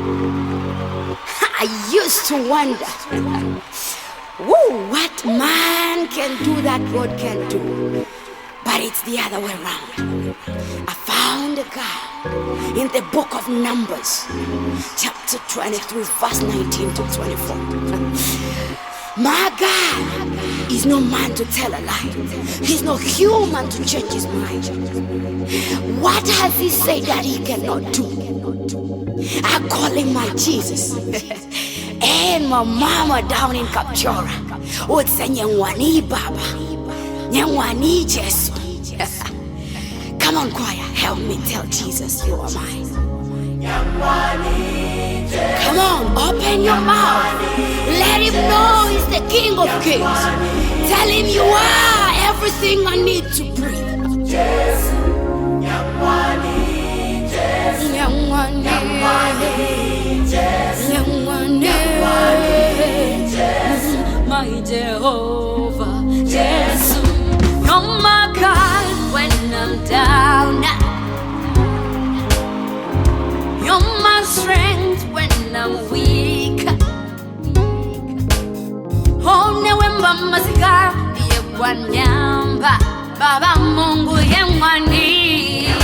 I used to wonder, what man can do that God can do? But it's the other way around. I found a guy in the book of Numbers, chapter 23, verse 19 to 24. My God is no man to tell a lie. He's no human to change his mind. What has he said that he cannot do? I call him my Jesus. And my mama down in Kapchora would say, NY'ENGWANI Baba, NY'ENGWANI Jesus. Come on, choir, help me tell Jesus you are mine. Come on, open your mouth. Let him know he's the King of Kings. Tell him you are everything I need to breathe. My Jehovah, Jesus, you're my God when I'm down. You're my strength when I'm weak. Oh, newe mama sika ye kwanyamba Baba Mungu NY'ENGWANI.